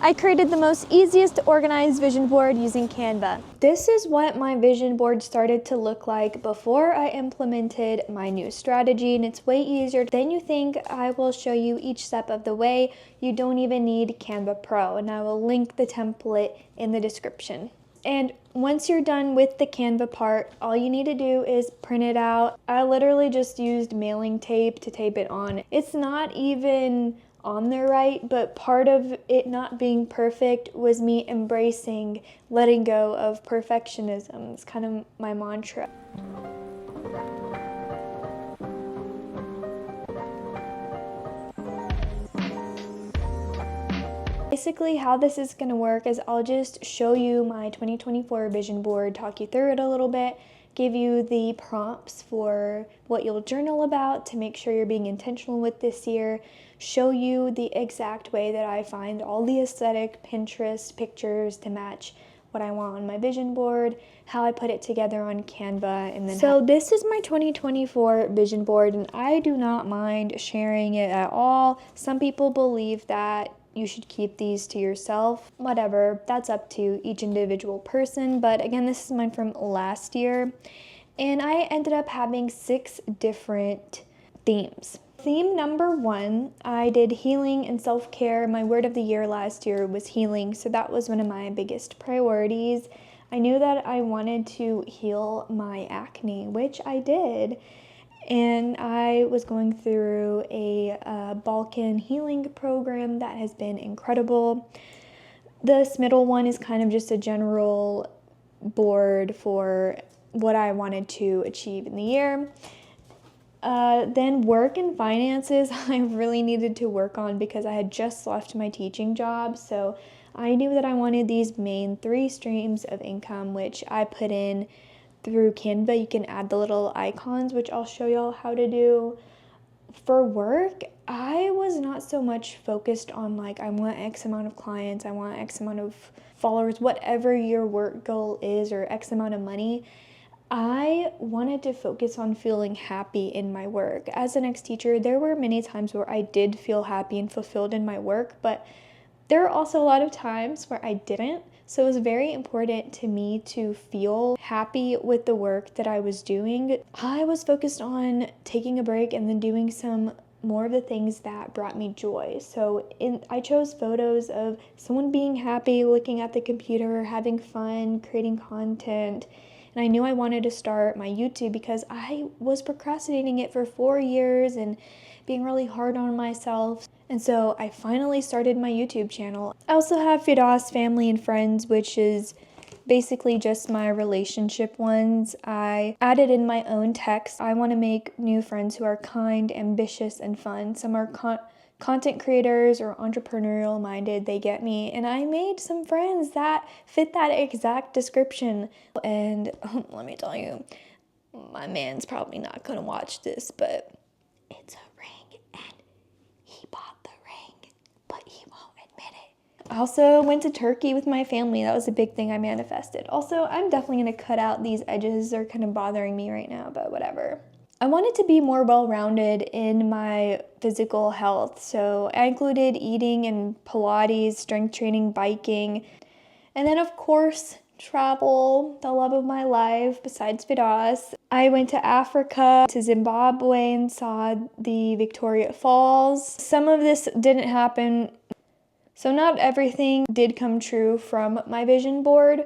I created the most easiest to organize vision board using Canva. This is what my vision board started to look like before I implemented my new strategy, and it's way easier than you think. I will show you each step of the way. You don't even need Canva Pro, and I will link the template in the description. And once you're done with the Canva part, all you need to do is print it out. I literally just used mailing tape to tape it on. It's not even on there right, but part of it not being perfect was me embracing letting go of perfectionism. It's kind of my mantra. Basically, how this is going to work is I'll just show you my 2024 vision board, talk you through it a little bit, give you the prompts for what you'll journal about to make sure you're being intentional with this year, show you the exact way that I find all the aesthetic Pinterest pictures to match what I want on my vision board, how I put it together on Canva, and then so this is my 2024 vision board, and I do not mind sharing it at all. Some people believe that you should keep these to yourself. Whatever, that's up to each individual person, but again, this is mine from last year, and I ended up having 6 different themes. Theme number 1, I did healing and self-care. My word of the year last year was healing, so that was one of my biggest priorities. I knew that I wanted to heal my acne, which I did, and I was going through a Balkan healing program that has been incredible. This middle one is kind of just a general board for what I wanted to achieve in the year. Then work and finances, I really needed to work on because I had just left my teaching job. So I knew that I wanted these main 3 streams of income, which I put in through Canva. You can add the little icons, which I'll show y'all how to do. For work, I was not so much focused on like, I want X amount of clients, I want X amount of followers, whatever your work goal is, or X amount of money. I wanted to focus on feeling happy in my work. As an ex-teacher, there were many times where I did feel happy and fulfilled in my work, but there were also a lot of times where I didn't. So it was very important to me to feel happy with the work that I was doing. I was focused on taking a break and then doing some more of the things that brought me joy. So I chose photos of someone being happy, looking at the computer, having fun, creating content. And I knew I wanted to start my YouTube because I was procrastinating it for 4 years and being really hard on myself. And so I finally started my YouTube channel. I also have Fidas Family and Friends, which is basically just my relationship ones. I added in my own text. I want to make new friends who are kind, ambitious, and fun. Some are content creators or entrepreneurial minded, they get me, and I made some friends that fit that exact description. And let me tell you, my man's probably not gonna watch this, but it's a ring and he bought the ring, but he won't admit it. I also went to Turkey with my family. That was a big thing I manifested. Also, I'm definitely gonna cut out these edges. They're kind of bothering me right now, but whatever. I wanted to be more well-rounded in my physical health, so I included eating and Pilates, strength training, biking, and then of course, travel, the love of my life besides Fidas. I went to Africa, to Zimbabwe, and saw the Victoria Falls. Some of this didn't happen, so not everything did come true from my vision board,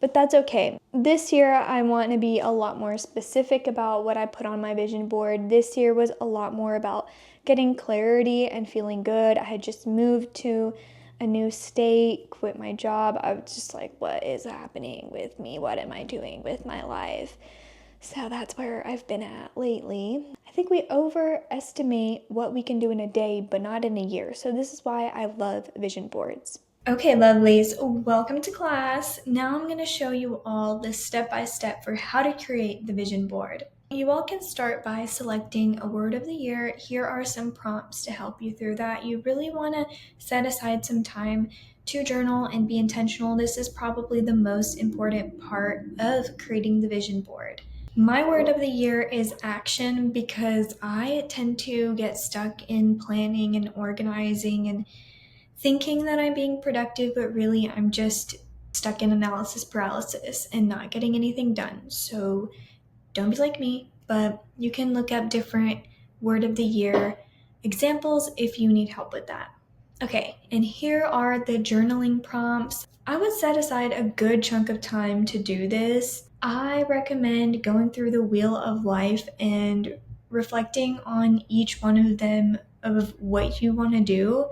but that's okay. This year, I want to be a lot more specific about what I put on my vision board. This year was a lot more about getting clarity and feeling good. I had just moved to a new state, quit my job. I was just like, what is happening with me? What am I doing with my life? So that's where I've been at lately. I think we overestimate what we can do in a day, but not in a year. So this is why I love vision boards. Okay, lovelies, welcome to class. Now I'm going to show you all the step-by-step for how to create the vision board. You all can start by selecting a word of the year. Here are some prompts to help you through that. You really want to set aside some time to journal and be intentional. This is probably the most important part of creating the vision board. My word of the year is action because I tend to get stuck in planning and organizing and thinking that I'm being productive, but really I'm just stuck in analysis paralysis and not getting anything done. So don't be like me, but you can look up different word of the year examples if you need help with that. Okay, and here are the journaling prompts. I would set aside a good chunk of time to do this. I recommend going through the wheel of life and reflecting on each one of them of what you want to do,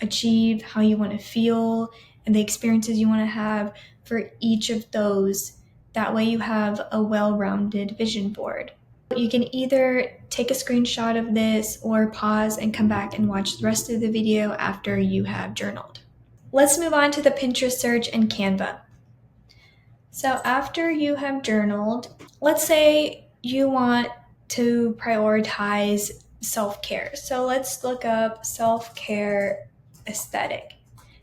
achieve, how you want to feel, and the experiences you want to have for each of those. That way you have a well-rounded vision board. You can either take a screenshot of this or pause and come back and watch the rest of the video after you have journaled. Let's move on to the Pinterest search and Canva. So after you have journaled, let's say you want to prioritize self-care. So let's look up self-care aesthetic.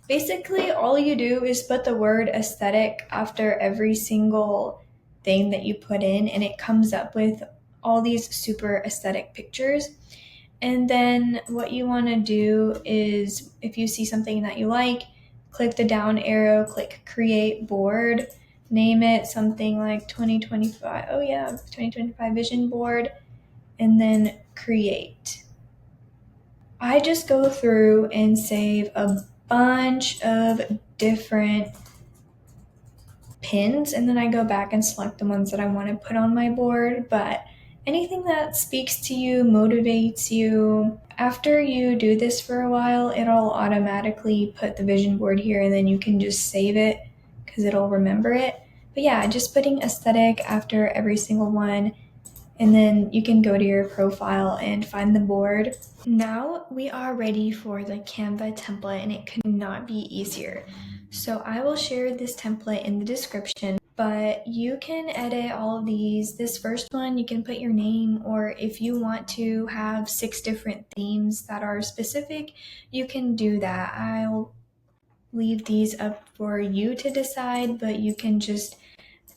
Basically, all you do is put the word aesthetic after every single thing that you put in, and it comes up with all these super aesthetic pictures. And then what you want to do is, if you see something that you like, click the down arrow, click create board, name it something like 2025. Oh yeah, 2025 vision board, and then create. I just go through and save a bunch of different pins, and then I go back and select the ones that I want to put on my board. But anything that speaks to you, motivates you, after you do this for a while, it'll automatically put the vision board here, and then you can just save it because it'll remember it. But yeah, just putting aesthetic after every single one, and then you can go to your profile and find the board. Now we are ready for the Canva template, and it could not be easier. So I will share this template in the description, but you can edit all of these. This first one, you can put your name, or if you want to have 6 different themes that are specific, you can do that. I'll leave these up for you to decide, but you can just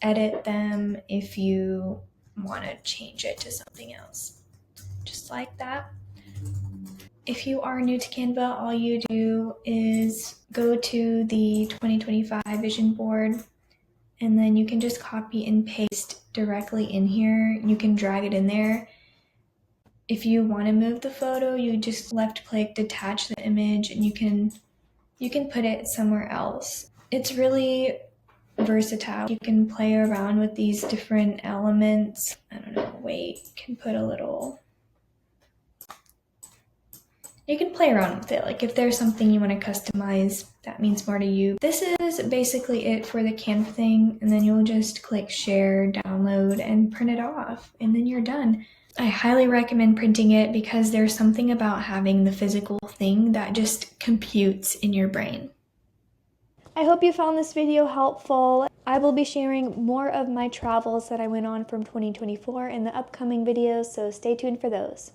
edit them if you want to change it to something else. Just like that. If you are new to Canva, all you do is go to the 2025 vision board, and then you can just copy and paste directly in here. You can drag it in there. If you want to move the photo, you just left click, detach the image, and you can put it somewhere else. It's really versatile. You can play around with these different elements. I don't know, wait, you can put a little, you can play around with it. Like if there's something you want to customize that means more to you. This is basically it for the Canva thing, and then you'll just click share, download, and print it off, and then you're done. I highly recommend printing it because there's something about having the physical thing that just computes in your brain. I hope you found this video helpful. I will be sharing more of my travels that I went on from 2024 in the upcoming videos, so stay tuned for those.